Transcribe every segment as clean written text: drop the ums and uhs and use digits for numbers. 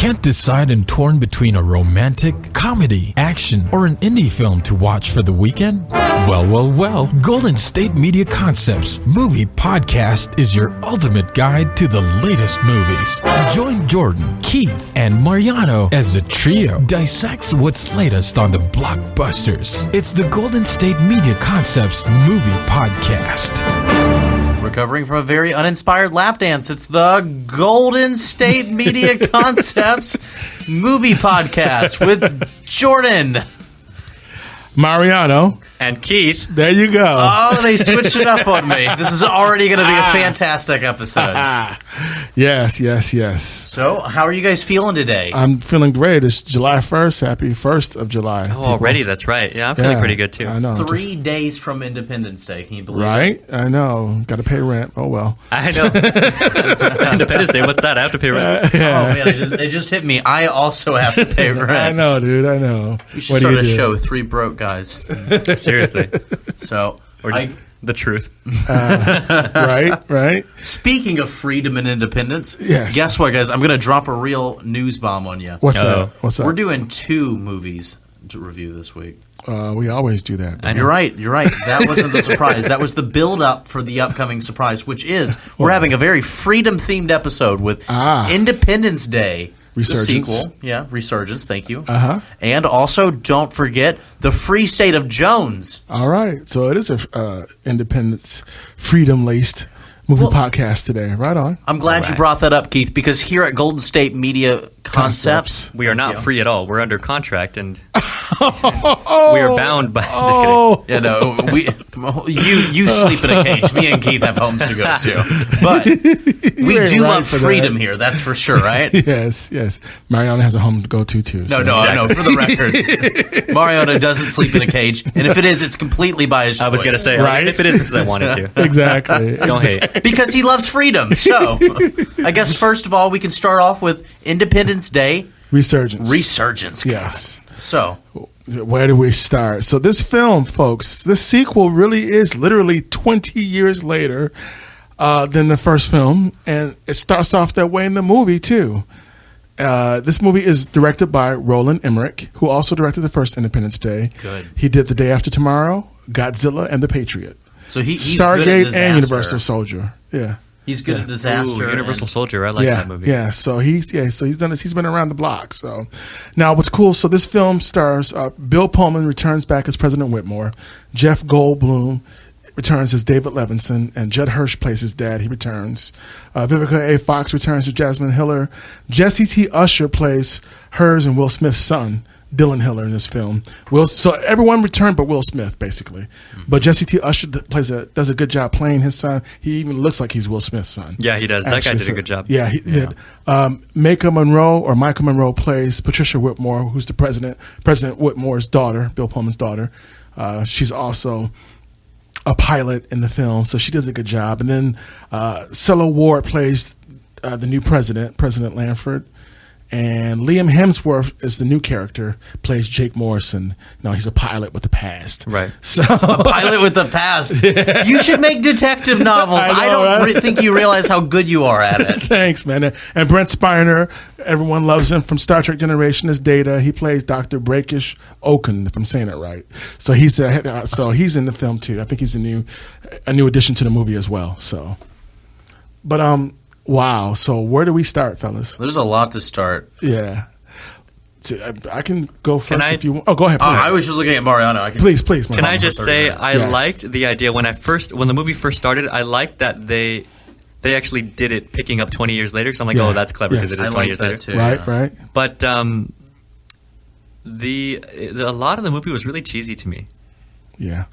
Can't decide and torn between a romantic, comedy, action, or an indie film to watch for the weekend? Well, Golden State Media Concepts Movie Podcast is your ultimate guide to the latest movies. Join Jordan, Keith, and Mariano as the trio dissects what's latest on the blockbusters. It's the Golden State Media Concepts Movie Podcast. Recovering from a very uninspired lap dance, it's the Golden State Media Concepts Movie Podcast with Jordan, Mariano, and Keith. There you go. Oh, they switched it up on me. This is already going to be a fantastic episode. Yes. So, how are you guys feeling today? I'm feeling great. It's July 1st. Happy 1st of July. Oh, already? That's right. Yeah, I'm feeling pretty good, too. I know. 3 days from Independence Day. Can you believe it? Right? I know. Got to pay rent. Oh, well. I know. Independence Day, what's that? I have to pay rent. Oh, man, it just hit me. I also have to pay rent. I know, dude. I know. We should start a show, 3 Broke Guys. Seriously. So, or just the truth. Right. Speaking of freedom and independence, yes. Guess what, guys? I'm going to drop a real news bomb on you. What's that? We're doing 2 movies to review this week. We always do that. And you're right. That wasn't the surprise. That was the build-up for the upcoming surprise, which is we're having a very freedom-themed episode with Independence Day. Resurgence. The sequel. Yeah, Resurgence. Thank you. And also, don't forget, The Free State of Jones. All right. So it is a independence, freedom-laced movie podcast today. Right on. I'm glad you brought that up, Keith, because here at Golden State Media Concepts, we are not free at all. We're under contract, and we are bound by. Just kidding. Yeah, no, you sleep in a cage. Me and Keith have homes to go to, but we do love freedom here. That's for sure, right? Yes. Mariano has a home to go to too. No. For the record, Mariano doesn't sleep in a cage, and if it is, it's completely by his choice. I was going to say, right? If it is, because I wanted to. Exactly. Don't hate. Because he loves freedom. So, I guess first of all, we can start off with Independence Day. Resurgence. Yes. So, where do we start? So this film, folks, this sequel really is literally 20 years later than the first film, and it starts off that way in the movie too. This movie is directed by Roland Emmerich, who also directed the first Independence Day. Good. He did The Day After Tomorrow, Godzilla, and The Patriot. So he's Stargate good at and Universal Soldier. Yeah. He's good at disaster. Ooh, Universal Soldier. I like that movie. Yeah. So he's done this. He's been around the block. So now what's cool? So this film stars Bill Pullman returns back as President Whitmore. Jeff Goldblum returns as David Levinson, and Judd Hirsch plays his dad. He returns. Vivica A. Fox returns as Jasmine Hiller. Jesse T. Usher plays hers and Will Smith's son, Dylan Hiller, in this film. So everyone returned but Will Smith, basically. Mm-hmm. But Jesse T. Usher does a good job playing his son. He even looks like he's Will Smith's son. Yeah, he does. That guy did a good job. Yeah, he did. Michael Monroe plays Patricia Whitmore, who's the President Whitmore's daughter, Bill Pullman's daughter. She's also a pilot in the film, so she does a good job. And then Cilla Ward plays the new president, President Lanford. And Liam Hemsworth is the new character, plays Jake Morrison. No, he's a pilot with the past. Right. So a pilot with the past. Yeah. You should make detective novels. I don't think you realize how good you are at it. Thanks, man. And Brent Spiner, everyone loves him from Star Trek Generation as Data. He plays Dr. Brakish Okun, if I'm saying it right. So he's in the film too. I think he's a new addition to the movie as well. So, but wow. So where do we start, fellas? There's a lot to start. Yeah. So I can go first if you want. Oh, go ahead, please. I was just looking at Mariano. Please. Can I just say I liked the idea when the movie first started, I liked that they actually did it picking up 20 years later, because I'm like, oh, that's clever because it is 20 years later. Too, right. But a lot of the movie was really cheesy to me. Yeah.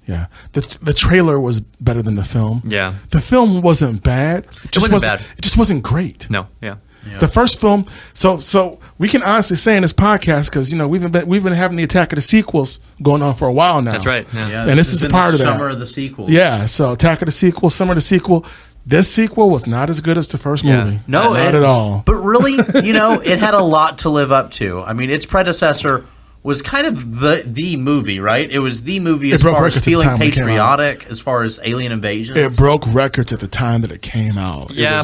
Yeah, the trailer was better than the film. Yeah, the film wasn't bad. It wasn't bad. It just wasn't great. No, yeah. The first film. So we can honestly say in this podcast, because we've been having the attack of the sequels going on for a while now. That's right. Yeah, and this is a part of that. Summer of the sequels. Yeah. So attack of the sequel, summer of the sequel. This sequel was not as good as the first movie. No, not at all. But really, it had a lot to live up to. I mean, its predecessor was kind of the movie, right? It was the movie as far as feeling patriotic, as far as alien invasions. It broke records at the time that it came out. Yeah.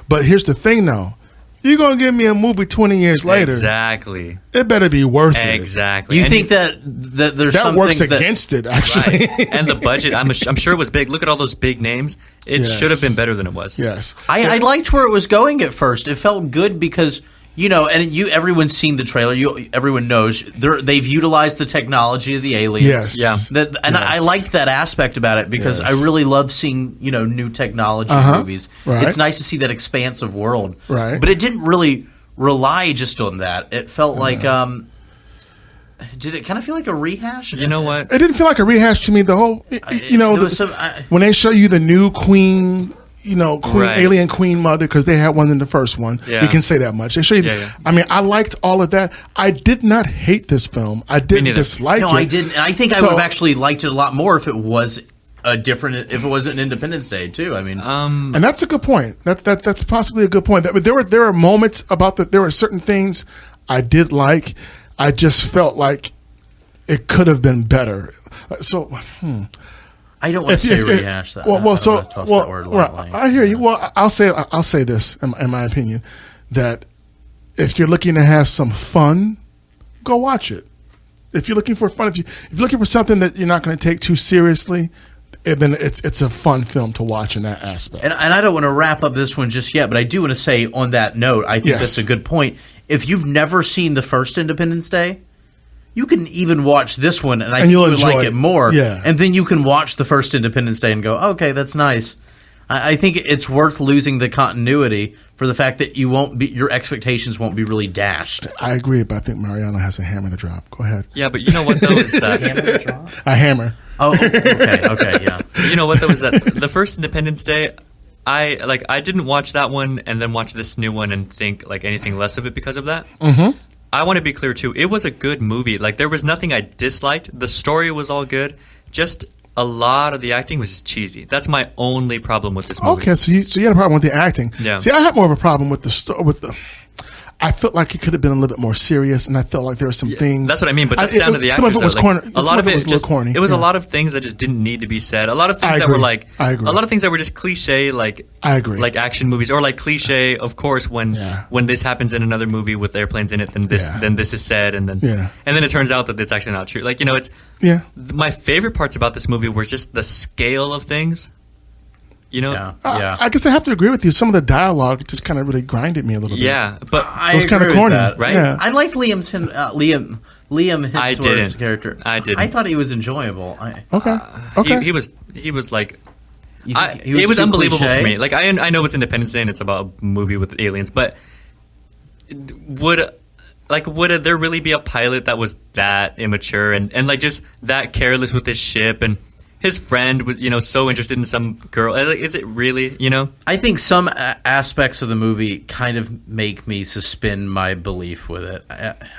But here's the thing, though. you're going to give me a movie 20 years later. Exactly. It better be worth it. Exactly. You think that there's that some works things against it, actually. Right. And the budget, I'm sure it was big. Look at all those big names. It should have been better than it was. Yes. I liked where it was going at first. It felt good because, you know, and everyone's seen the trailer. Everyone knows they've utilized the technology of the aliens. Yes. Yeah. I liked that aspect about it because I really love seeing, you know, new technology movies. Right. It's nice to see that expansive world. Right. But it didn't really rely just on that. It felt like did it kind of feel like a rehash? You know what? It didn't feel like a rehash to me. The whole, when they show you the new queen, you know, alien queen mother, because they had one in the first one. Yeah. We can say that much. They show you. I mean, I liked all of that. I did not hate this film. I didn't dislike it. No, I didn't. I think I would have actually liked it a lot more if it was if it wasn't Independence Day too. I mean, and that's a good point. That's possibly a good point. But there were moments there were certain things I did like. I just felt like it could have been better. So, I don't want to say rehash that. I hear you. Well, I'll say this in my opinion, that if you're looking to have some fun, go watch it. If you're looking for fun, if you're looking for something that you're not going to take too seriously, then it's a fun film to watch in that aspect. And I don't want to wrap up this one just yet, but I do want to say on that note, I think that's a good point. If you've never seen the first Independence Day, you can even watch this one, and I think you would like it more. Yeah. And then you can watch the first Independence Day and go, okay, that's nice. I think it's worth losing the continuity for the fact that your expectations won't be really dashed. I agree, but I think Mariano has a hammer to drop. Go ahead. Yeah, but you know what, though, is that... Hammer to drop? A hammer. Oh, okay, yeah. You know what, though, is that the first Independence Day... I didn't watch that one and then watch this new one and think like anything less of it because of that. Mm-hmm. I want to be clear too. It was a good movie. Like there was nothing I disliked. The story was all good. Just a lot of the acting was just cheesy. That's my only problem with this movie. Okay, so you had a problem with the acting. Yeah. See, I had more of a problem with the I felt like it could have been a little bit more serious, and I felt like there were some things. That's what I mean, but that's down to the actors. Some of it was corny. A lot of it was just corny. It was a lot of things that just didn't need to be said. A lot of things that were like I agree. A lot of things that were just cliche, like I agree. like action movies, or like cliche. Of course, when this happens in another movie with airplanes in it, then this is said, and then it turns out that it's actually not true. Like it's my favorite parts about this movie were just the scale of things. You know, I guess I have to agree with you. Some of the dialogue just kind of really grinded me a little bit. Yeah, but it was kind of corny, right? Yeah. I liked Liam Hemsworth's character. I didn't. I thought he was enjoyable. Okay. He was like. It was unbelievable for me. Like I know it's Independence Day and it's about a movie with aliens, but would there really be a pilot that was that immature and like just that careless with his ship, and his friend was, so interested in some girl? Is it really, I think some aspects of the movie kind of make me suspend my belief with it.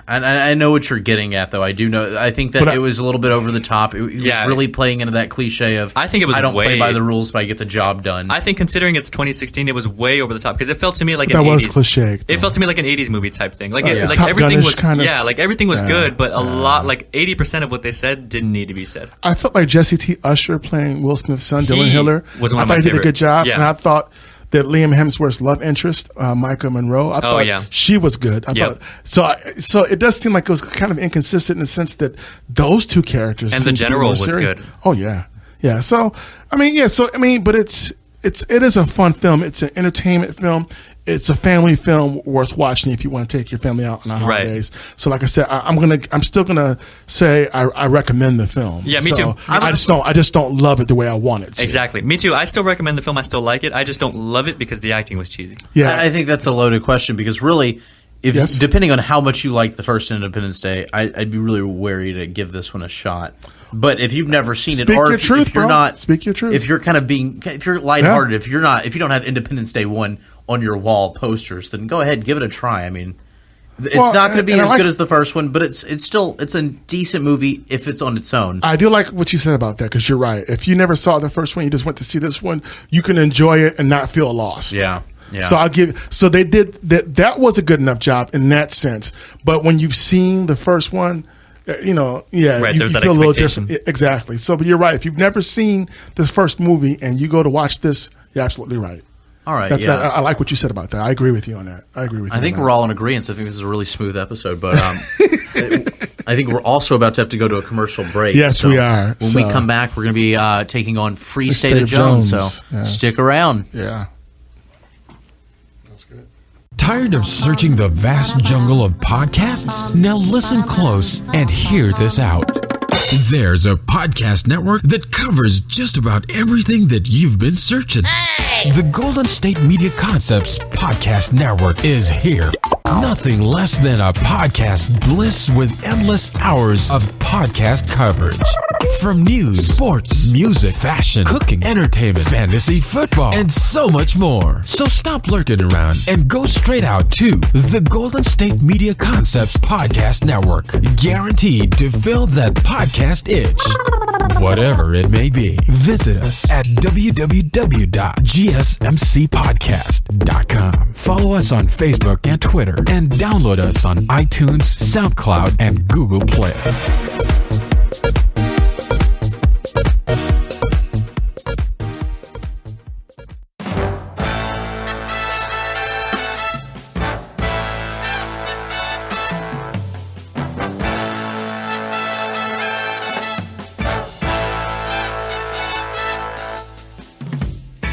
And I know what you're getting at, though. I do know. I think that it was a little bit over the top. It was really playing into that cliche of, I think it was I don't play by the rules, but I get the job done. I think considering it's 2016, it was way over the top because it felt to me like an 80s. That was cliche. It felt to me like an 80s movie type thing. Like everything was everything was good, but a lot, like 80% of what they said didn't need to be said. I felt like Jesse T. Usher playing Will Smith's son, Dylan Hiller. Was one I of thought my he did a favorite. good job, Yeah. and I thought that Liam Hemsworth's love interest, Micah Monroe, I thought she was good. I thought so. It does seem like it was kind of inconsistent in the sense that those two characters and the general was good. Oh yeah. So but it is a fun film. It's an entertainment film. It's a family film worth watching if you want to take your family out on the holidays. Right. So, like I said, I'm still gonna say I recommend the film. Yeah, me too. I just don't love it the way I want it to. Exactly, me too. I still recommend the film. I still like it. I just don't love it because the acting was cheesy. Yeah, I think that's a loaded question because really, depending on how much you like the first Independence Day, I'd be really wary to give this one a shot. But if you've never seen it, or if you're not, speak your truth. If you're kind of if you're lighthearted, if you don't have Independence Day 1 on your wall posters, then go ahead, give it a try. I mean, it's not going to be as good as the first one, but it's a decent movie if it's on its own. I do like what you said about that because you're right. If you never saw the first one, you just went to see this one, you can enjoy it and not feel lost. Yeah. So they did that. That was a good enough job in that sense. But when you've seen the first one, right, you there's that feel a little expectation. different. Exactly. So, but you're right. If you've never seen this first movie and you go to watch this, you're absolutely right. All right, I like what you said about that. I agree with you on that. I think we're all in agreement. I think this is a really smooth episode, but I think we're also about to have to go to a commercial break. Yes, we are. When we come back, we're going to be taking on Free State of Jones. So stick around. Yeah. Tired of searching the vast jungle of podcasts? Now listen close and hear this out. There's a podcast network that covers just about everything that you've been searching. Hey! The Golden State Media Concepts Podcast Network is here. Nothing less than a podcast bliss with endless hours of podcast coverage. From news, sports, music, fashion, cooking, entertainment, fantasy, football, and so much more. So stop lurking around and go straight out to the Golden State Media Concepts Podcast Network. Guaranteed to fill that podcast itch. Whatever it may be. Visit us at www.gsmcpodcast.com. Follow us on Facebook and Twitter, and download us on iTunes, SoundCloud, and Google Play.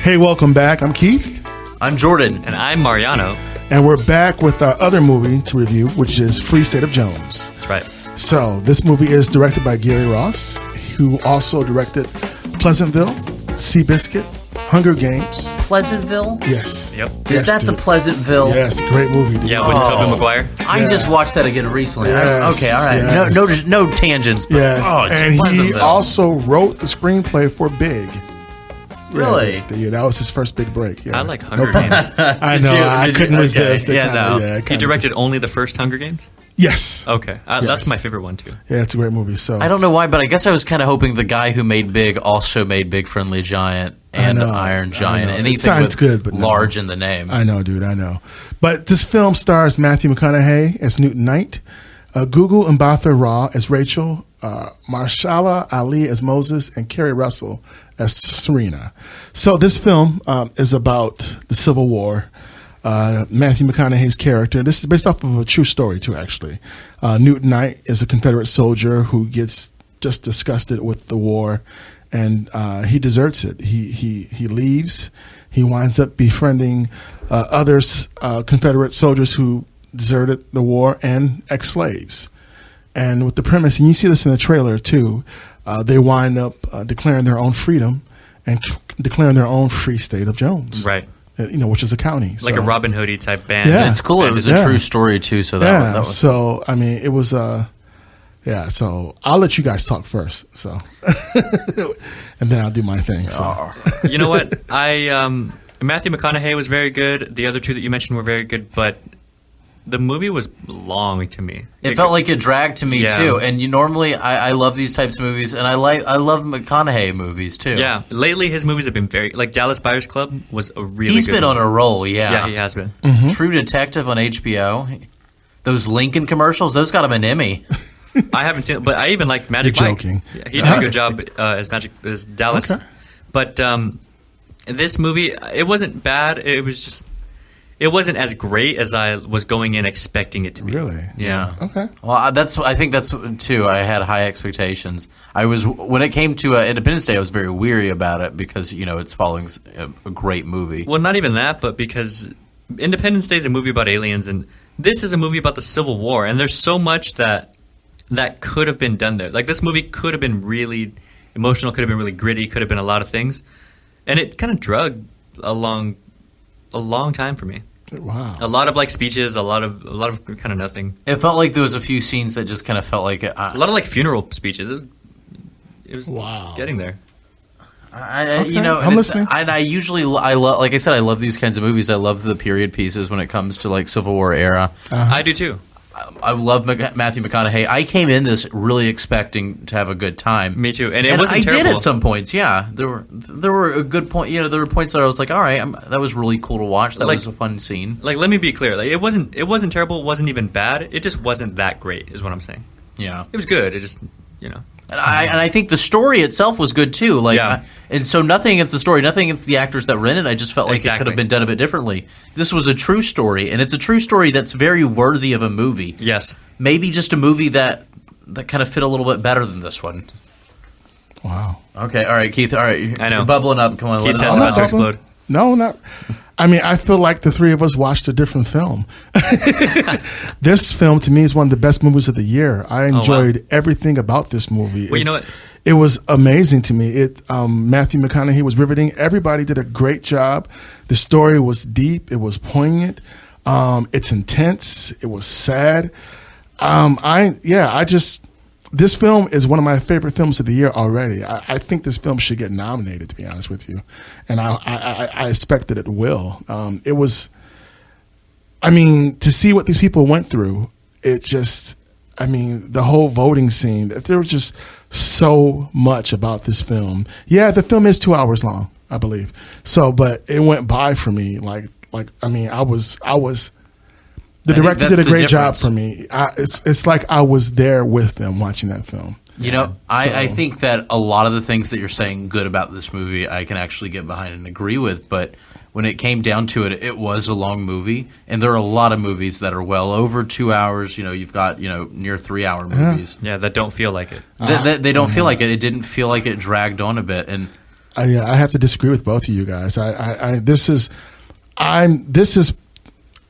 Hey, welcome back. I'm Keith. I'm Jordan. And I'm Mariano. And we're back with our other movie to review, which is Free State of Jones. That's right. So this movie is directed by Gary Ross, who also directed Pleasantville, Seabiscuit, Hunger Games. Pleasantville? Yes. Yep. Is that the Pleasantville? Yes, great movie. Dude. Yeah, with Tobey Maguire. I just watched that again recently. Yes, Okay, all right. yes. No tangents. But, Yes, it's and he Pleasantville. also wrote the screenplay for Big. Really? Yeah, that was his first big break. Yeah. I like Hunger Games. I know. I couldn't resist. Yeah, no. He directed only the first Hunger Games? Yes. Okay. Yes. That's my favorite one, too. Yeah, it's a great movie. So I don't know why, but I guess I was kind of hoping the guy who made Big also made Big Friendly Giant and Iron Giant. Anything it sounds with good, but large in the name. I know, dude. I know. But this film stars Matthew McConaughey as Newton Knight, Gugu Mbatha Raw as Rachel, Marshala Ali as Moses, and Kerry Russell as Serena. So this film is about the Civil War. Matthew McConaughey's character. This is based off of a true story, too, actually. Newton Knight is a Confederate soldier who gets just disgusted with the war, and he deserts it. He leaves. He winds up befriending others, Confederate soldiers who deserted the war, and ex-slaves. And with the premise, and you see this in the trailer, too, they wind up declaring their own freedom and declaring their own free state of Jones. Right. Which is a county. Like a Robin Hood type band. Yeah. It's cool. It was a true story, too. So that was So, I mean, it was, so I'll let you guys talk first. So, and then I'll do my thing. So. You know what? Matthew McConaughey was very good. The other two that you mentioned were very good, but the movie was long to me. It felt like it dragged to me too. And normally I love these types of movies, and I love McConaughey movies too. Yeah, lately his movies have been very Dallas Buyers Club was a really. He's good been movie. on a roll. Yeah, he has been. Mm-hmm. True Detective on HBO. Those Lincoln commercials, those got him an Emmy. I haven't seen it, but I even like Magic You're Mike. joking. Yeah, he did a good job as Dallas. Okay. But this movie, it wasn't bad. It wasn't as great as I was going in expecting it to be. Really? Yeah. Okay. Well, I think that's too. I had high expectations. When it came to Independence Day, I was very weary about it because it's following a great movie. Well, not even that, but because Independence Day is a movie about aliens, and this is a movie about the Civil War, and there's so much that could have been done there. Like this movie could have been really emotional, could have been really gritty, could have been a lot of things, and it kind of drug along a long time for me. Wow. A lot of speeches, a lot of kind of nothing. It felt like there was a few scenes that just kind of felt like a lot of funeral speeches. It was wow. Getting there. I'm listening. And I usually love, like I said, I love these kinds of movies. I love the period pieces when it comes to Civil War era. I do too. I love Matthew McConaughey. I came in this really expecting to have a good time. Me too, and it wasn't terrible. I did at some points. Yeah, there were a good point. There were points that I was like, all right, that was really cool to watch. That was a fun scene. Let me be clear. It wasn't terrible. It wasn't even bad. It just wasn't that great. Is what I'm saying. Yeah, it was good. It just And I think the story itself was good too. And so nothing against the story, nothing against the actors that were in it. I just felt like it could have been done a bit differently. This was a true story, and it's a true story that's very worthy of a movie. Yes. Maybe just a movie that kind of fit a little bit better than this one. Wow. Okay. All right, Keith. All right. I know. You're bubbling up. Come on. Keith's head's about to explode. No, not. I mean, I feel like the three of us watched a different film. This film, to me, is one of the best movies of the year. I enjoyed everything about this movie. Well, you know what? It was amazing to me. Matthew McConaughey was riveting. Everybody did a great job. The story was deep. It was poignant. It's intense. It was sad. This film is one of my favorite films of the year already. I think this film should get nominated, to be honest with you, and I expect that it will. It was, to see what these people went through, the whole voting scene. There was just so much about this film. Yeah, the film is 2 hours long, I believe. So, but it went by for me I was. The director did a great job for me. It's like I was there with them watching that film. I think that a lot of the things that you're saying good about this movie, I can actually get behind and agree with. But when it came down to it, it was a long movie, and there are a lot of movies that are well over 2 hours. You've got near 3 hour movies. Yeah, that don't feel like it. They don't feel like it. It didn't feel like it dragged on a bit. And I have to disagree with both of you guys. This is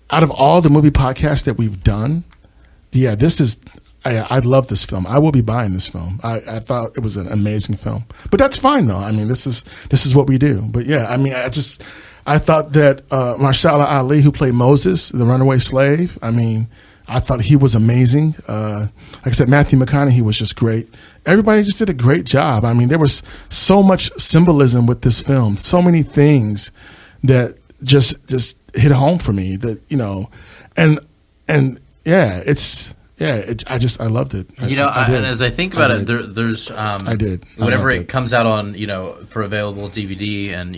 out of all the movie podcasts that we've done, I love this film. I will be buying this film. I thought it was an amazing film, but that's fine though. This is what we do. But I thought that Mahershala Ali, who played Moses, the runaway slave, I thought he was amazing. Like I said, Matthew McConaughey was just great. Everybody just did a great job. There was so much symbolism with this film, so many things that just hit home for me. That I loved it. And as I think about it, there's whenever it comes out on for available DVD and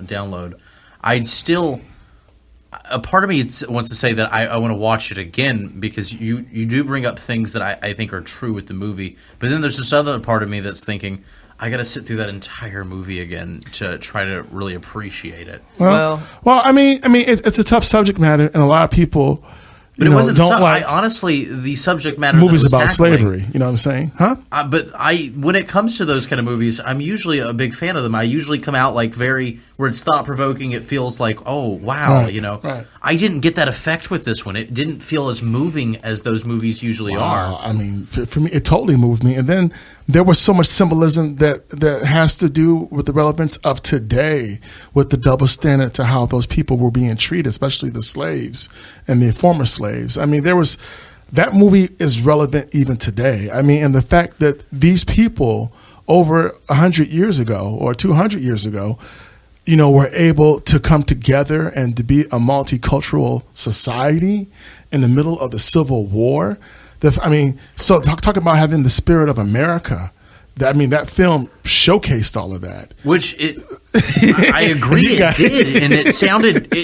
download, a part of me wants to say that I want to watch it again because you do bring up things that I think are true with the movie, but then there's this other part of me that's thinking I got to sit through that entire movie again to try to really appreciate it. Well, it's a tough subject matter, and a lot of people, but it wasn't. Honestly, the subject matter movies about slavery. You know what I'm saying, huh? But when it comes to those kind of movies, I'm usually a big fan of them. I usually come out where it's thought provoking. It feels like, oh wow, Right. I didn't get that effect with this one. It didn't feel as moving as those movies usually are. For me, it totally moved me, and then there was so much symbolism that has to do with the relevance of today, with the double standard to how those people were being treated, especially the slaves and the former slaves. That movie is relevant even today. And the fact that these people over 100 years ago or 200 years ago, were able to come together and to be a multicultural society in the middle of the Civil War. So talk about having the spirit of America. That film showcased all of that. Which I agree it did, and it sounded Go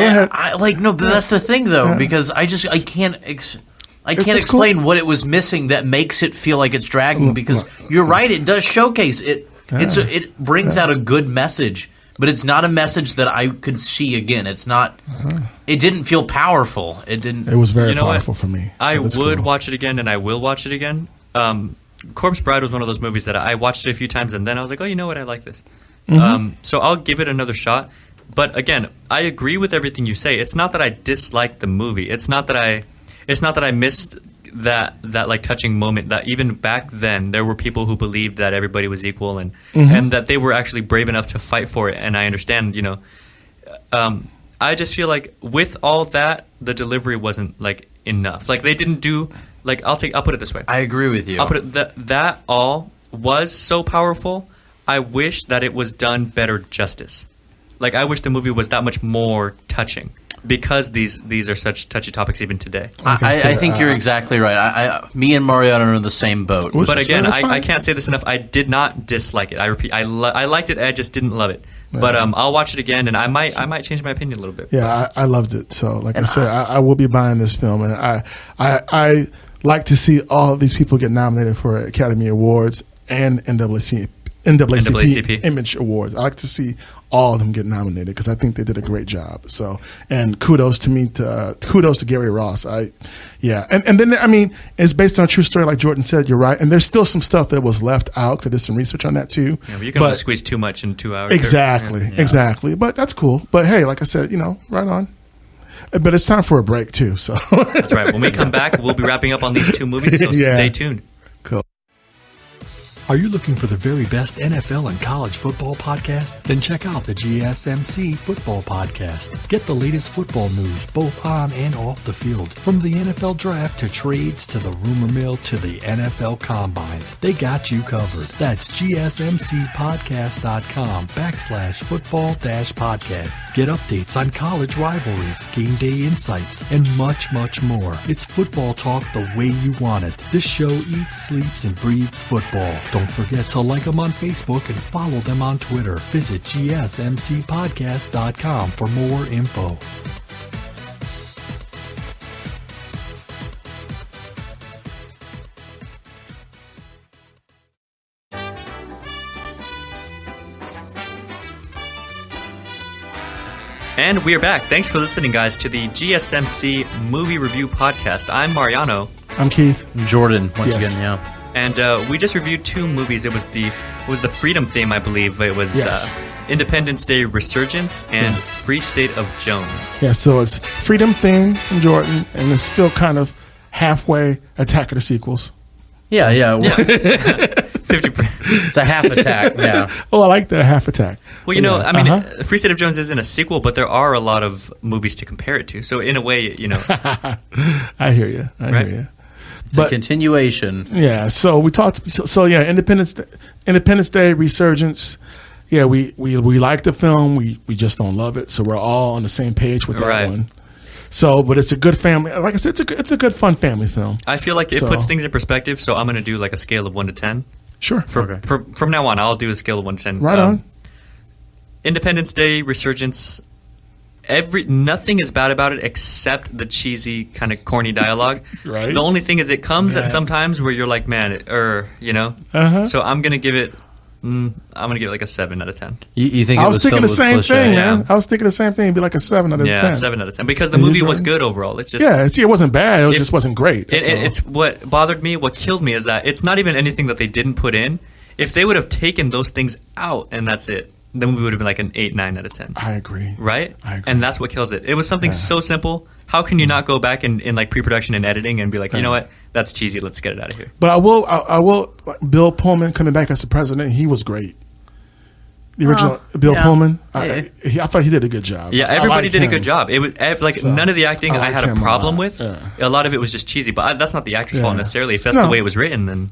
ahead. But that's the thing though, because I can't explain what it was missing that makes it feel like it's dragging. Because you're right, it does showcase it. It brings out a good message. But it's not a message that I could see again. It's not. It didn't feel powerful. It didn't. It was very powerful for me. I would watch it again, and I will watch it again. Corpse Bride was one of those movies that I watched it a few times, and then I was like, oh, you know what? I like this. So I'll give it another shot. But again, I agree with everything you say. It's not that I disliked the movie. It's not that I missed that like touching moment that even back then there were people who believed that everybody was equal and that they were actually brave enough to fight for it. And I understand, I just feel like with all that, the delivery wasn't like enough. Like they didn't do like I'll put it this way. I agree with you. I'll put it that all was so powerful. I wish that it was done better justice. Like I wish the movie was that much more touching. Because these are such touchy topics even today. I think you're exactly right. Me and Mariano are in the same boat. But again, I can't say this enough. I did not dislike it. I repeat, I liked it. I just didn't love it. But I'll watch it again, and I might change my opinion a little bit. Yeah, I loved it. So, like I said, I will be buying this film, and I like to see all of these people get nominated for Academy Awards and NAACP Image Awards. I like to see all of them get nominated because I think they did a great job. So, and kudos to Gary Ross. And then I mean, it's based on a true story, like Jordan said. You're right, and there's still some stuff that was left out. So I did some research on that too. Yeah, but you can only squeeze too much in 2 hours. Exactly. But that's cool. But hey, like I said, right on. But it's time for a break too. So that's right. When we come back, we'll be wrapping up on these 2 movies. So stay tuned. Cool. Are you looking for the very best NFL and college football podcast? Then check out the GSMC Football Podcast. Get the latest football news both on and off the field. From the NFL Draft to trades to the rumor mill to the NFL Combines. They got you covered. That's GSMCpodcast.com/football-podcast. Get updates on college rivalries, game day insights, and much, much more. It's football talk the way you want it. This show eats, sleeps, and breathes football. Don't forget to like them on Facebook and follow them on Twitter. Visit GSMCpodcast.com for more info. And we are back. Thanks for listening, guys, to the GSMC Movie Review Podcast. I'm Mariano. I'm Keith. Jordan, once again, yeah. And we just reviewed 2 movies. It was the Freedom theme, I believe. It was Independence Day Resurgence and Free State of Jones. Yeah, so it's Freedom theme from Jordan, and it's still kind of halfway Attack of the Sequels. Yeah. 50%. It's a half attack, yeah. Oh, I like the half attack. Well, I mean, Free State of Jones isn't a sequel, but there are a lot of movies to compare it to. So in a way, I hear you. I hear you. It's a continuation. Yeah. So we talked. So Independence Day, Resurgence. Yeah, we like the film. We just don't love it. So we're all on the same page with that one. So, but it's a good family. Like I said, it's a good, fun family film. I feel like it puts things in perspective. So I'm going to do like a scale of 1 to 10. Sure. From now on, I'll do a scale of 1 to 10. Right on. Independence Day, Resurgence. Nothing is bad about it except the cheesy kind of corny dialogue. Right. The only thing is it comes at some times where you're like, man, So I'm gonna give it. Like a 7 out of 10. You think I was thinking the same thing, man. I was thinking the same thing. It'd be like a 7 out of 10. Yeah, 7 out of 10 because the movie was good overall. It's just it wasn't bad. It just wasn't great. It's what bothered me. What killed me is that it's not even anything that they didn't put in. If they would have taken those things out and that's it, the movie would have been like an 8, 9 out of 10. I agree. Right? I agree. And that's what kills it. It was something so simple. How can you not go back in like pre-production and editing and be like, you know what? That's cheesy. Let's get it out of here. But I will. Bill Pullman coming back as the president, he was great. The original Bill Pullman, I thought he did a good job. Yeah, everybody did a good job. It was none of the acting I had a problem with. Yeah. A lot of it was just cheesy, but that's not the actor's fault necessarily. If that's the way it was written, then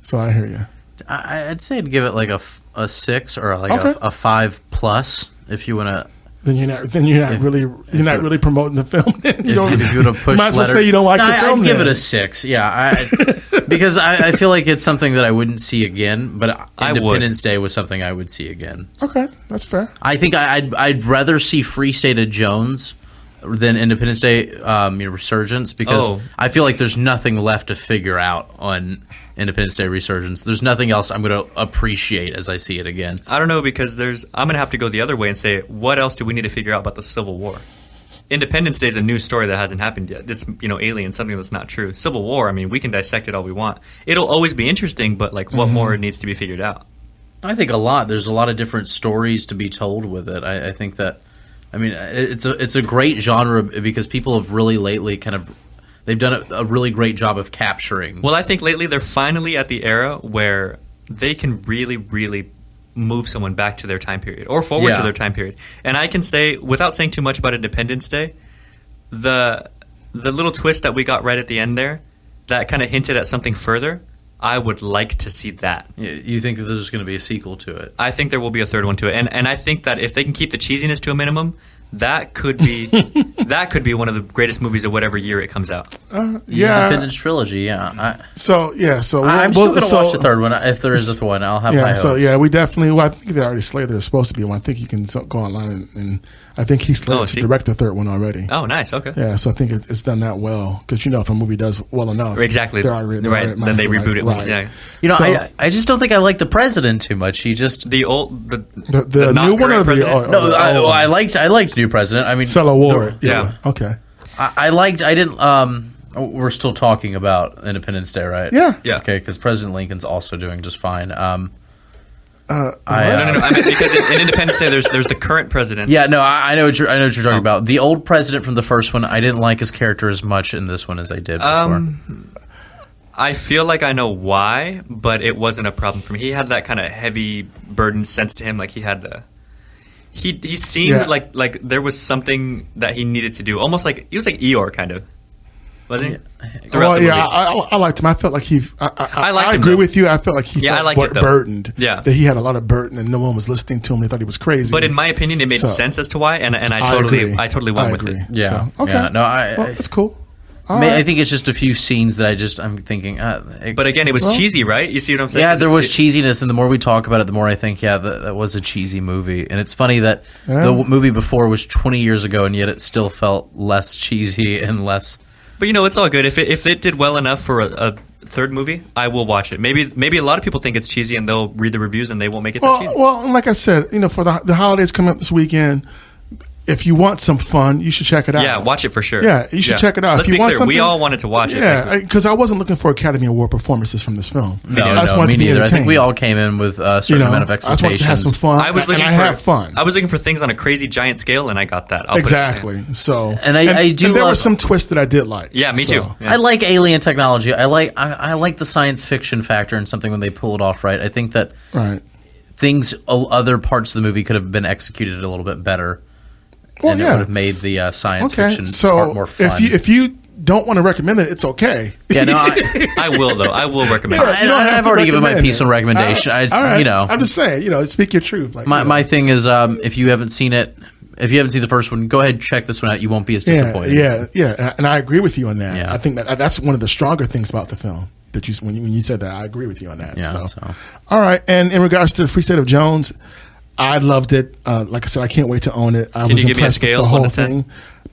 So I hear you. I'd say I'd give it like a 6 or like a 5+ if you want to. Then you're not really promoting the film. If you want to push, might as well say you don't like the film. I'd give it a 6. Yeah, because I feel like it's something that I wouldn't see again. But Independence Day was something I would see again. Okay, that's fair. I think I'd rather see Free State of Jones than Independence Day Resurgence because I feel like there's nothing left to figure out on Independence Day Resurgence. There's nothing else I'm going to appreciate as I see it again. I don't know because I'm going to have to go the other way and say, what else do we need to figure out about the Civil War? Independence Day is a new story that hasn't happened yet. It's alien, something that's not true. Civil War, I mean, we can dissect it all we want. It'll always be interesting, but like, what more needs to be figured out? I think a lot. There's a lot of different stories to be told with it. I think that, I mean, it's a great genre because people have really lately they've done a really great job of capturing. Well, I think lately they're finally at the era where they can really, really move someone back to their time period or forward to their time period. And I can say, without saying too much about Independence Day, the little twist that we got right at the end there that kind of hinted at something further, I would like to see that. You think that there's going to be a sequel to it? I think there will be a third one to it. And I think that if they can keep the cheesiness to a minimum, that could be one of the greatest movies of whatever year it comes out. The Independence trilogy, yeah. So I'm still going to watch the third one if there is a third one. I'll have my hopes. So we definitely. Well, I think they already slated there's supposed to be one. I think you can go online and I think he's slated to direct the third one already. Oh, nice. Okay. Yeah, so I think it's done that well because if a movie does well enough, exactly, then they reboot it. Right. Yeah. I just don't think I like the president too much. He just the new one or president? I liked new president. I mean, Stella Ward. Yeah. Okay. I didn't. We're still talking about Independence Day, right? Yeah. Okay, because President Lincoln's also doing just fine. No. I mean, because in Independence Day, there's the current president. Yeah, no, I know what you're talking about. The old president from the first one, I didn't like his character as much in this one as I did before. I feel like I know why, but it wasn't a problem for me. He had that kind of heavy burden sense to him, like he had the. He seemed like there was something that he needed to do, almost like he was like Eeyore kind of. Wasn't he? Well, yeah, I liked him. I felt like I agree with you. I felt like he felt burdened. Yeah. That he had a lot of burden and no one was listening to him. They thought he was crazy. But in my opinion, it made sense as to why, and I totally went with it. Yeah. So, okay. Yeah, no, that's cool. I think it's just a few scenes that I'm thinking. But again, it was cheesy, right? You see what I'm saying? Yeah, there was cheesiness, and the more we talk about it, the more I think, that was a cheesy movie. And it's funny that the movie before was 20 years ago, and yet it still felt less cheesy and less. But it's all good. If it did well enough for a third movie, I will watch it. Maybe a lot of people think it's cheesy, and they'll read the reviews, and they won't make it that cheesy. Well, like I said, for the holidays coming up this weekend. If you want some fun, you should check it out. Yeah, watch it for sure. Yeah, you should check it out. Let's be clear, we all wanted to watch it. Yeah, because I wasn't looking for Academy Award performances from this film. No, me neither. I think we all came in with a certain amount of expectations. I just wanted to have some fun, and I had fun. I was looking for things on a crazy giant scale, and I got that. Exactly. So, and there were some twists that I did like. Yeah, me too. Yeah. I like alien technology. I like the science fiction factor in something when they pull it off right. I think that other parts of the movie could have been executed a little bit better. Well, and it would have made the science fiction part more fun. If you don't want to recommend it, it's okay. Yeah, no, I will though. I will recommend it. I've already given my piece on recommendation. All right. I'm just saying, speak your truth. Like, my thing is, if you haven't seen it, if you haven't seen the first one, go ahead and check this one out. You won't be as disappointed. Yeah, and I agree with you on that. Yeah. I think that's one of the stronger things about the film. That when you said that, I agree with you on that. Yeah. So. All right, and in regards to the Free State of Jones. I loved it. Like I said, I can't wait to own it. Can you give me a scale? The whole thing.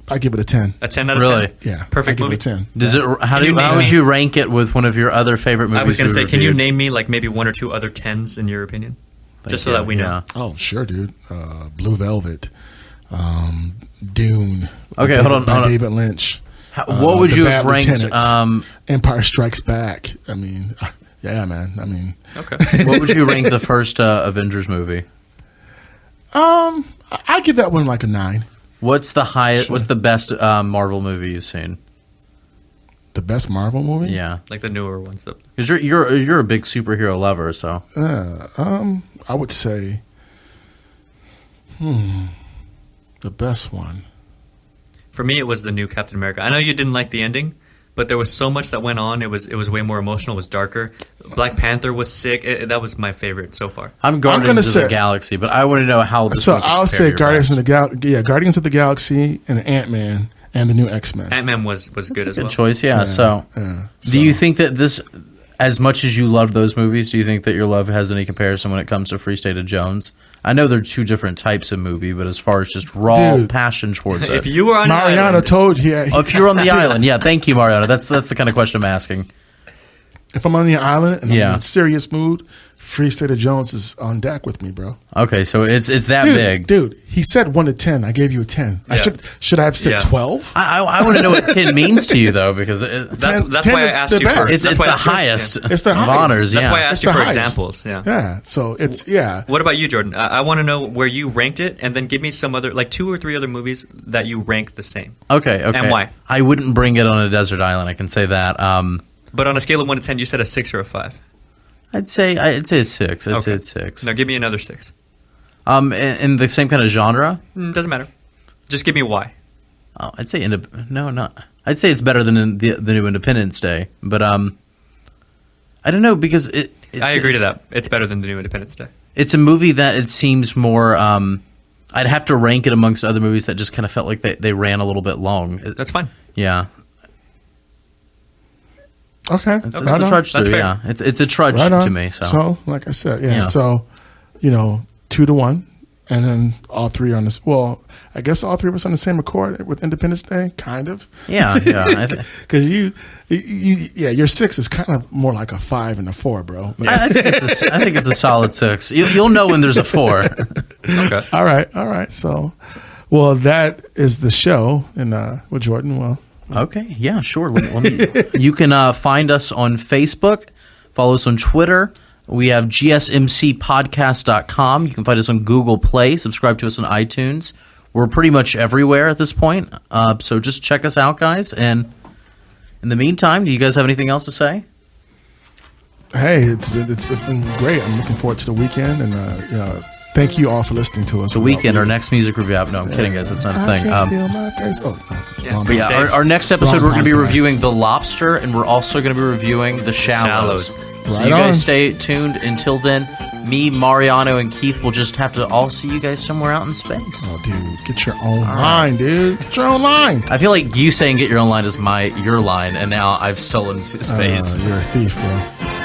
I give it a 10. A 10 out of 10? Really? Yeah. Perfect movie. 10. How would you rank it with one of your other favorite movies? I was going to say, can you name me like maybe one or two other 10s in your opinion? Just so that we know. Yeah. Oh, sure, dude. Blue Velvet. Dune. Okay, hold on. David Lynch. What would you have ranked? Empire Strikes Back. I mean, yeah, man. I mean. Okay. What would you rank the first Avengers movie? I'd give that one like a 9. What's the highest? Sure. What's the best Marvel movie you've seen? The best Marvel movie? Yeah, like the newer ones. Because you're a big superhero lover, so. I would say, the best one. For me, it was the new Captain America. I know you didn't like the ending. But there was so much that went on. It was way more emotional. It was darker. Black Panther was sick. That was my favorite so far. I'm Guardians of the Galaxy, but I want to know how this. So I'll say Guardians of the Galaxy. Yeah, Guardians of the Galaxy and Ant-Man and the new X-Men. Ant-Man was good as well. Good choice. Yeah. So, do you think that this, as much as you loved those movies, do you think that your love has any comparison when it comes to Free State of Jones? I know they're two different types of movie, but as far as just raw passion towards it. If you were on Mariano told you. If you're on the island, yeah, thank you, Mariano. That's the kind of question I'm asking. If I'm on the island and I'm in a serious mood, Free State of Jones is on deck with me, bro. Okay, so it's that big. Dude, he said 1 to 10. I gave you a 10. Yeah. Should I have said 12? I want to know what 10 means to you, though, because that's why I asked you first. It's the highest It's the highest. honors. That's why I asked you for highest. Examples. Yeah. Yeah, so it's, What about you, Jordan? I want to know where you ranked it, and then give me some other, like 2 or 3 other movies that you rank the same. Okay. And why? I wouldn't bring it on a desert island, I can say that. But on a scale of 1 to 10, you said a 6 or a 5. I'd say a 6. I'd say it's 6. Now give me another 6. In the same kind of genre? Doesn't matter. Just give me why. Oh, I'd say I'd say it's better than the new Independence Day, but I don't know because I agree to that. It's better than the new Independence Day. It's a movie that it seems more. I'd have to rank it amongst other movies that just kind of felt like they ran a little bit long. That's fine. Yeah. Okay. It's a trudge through, yeah. It's a trudge to me. So, like I said, So, 2 to 1. And then all three on this. Well, I guess all three of us on the same accord with Independence Day, kind of. Yeah. Because your 6 is kind of more like a 5 and a 4, bro. I think it's a solid 6. You'll know when there's a 4. Okay. All right. So, well, that is the show. And with Jordan, well. Okay. Yeah. Sure. Let me. You can find us on Facebook. Follow us on Twitter. We have GSMCpodcast.com. You can find us on Google Play. Subscribe to us on iTunes. We're pretty much everywhere at this point. So just check us out, guys. And in the meantime, do you guys have anything else to say? Hey, it's been great. I'm looking forward to the weekend, and thank you all for listening to us. The weekend, our next music review. No, I'm kidding, guys. That's not a thing. Feel my face. Our next episode, we're going to be reviewing The Lobster, and we're also going to be reviewing The Shallows. So you guys stay tuned. Until then, me, Mariano, and Keith will just have to all see you guys somewhere out in space. Oh, dude, get your own line, dude. Get your own line. I feel like you saying get your own line is your line, and now I've stolen space. You're a thief, bro.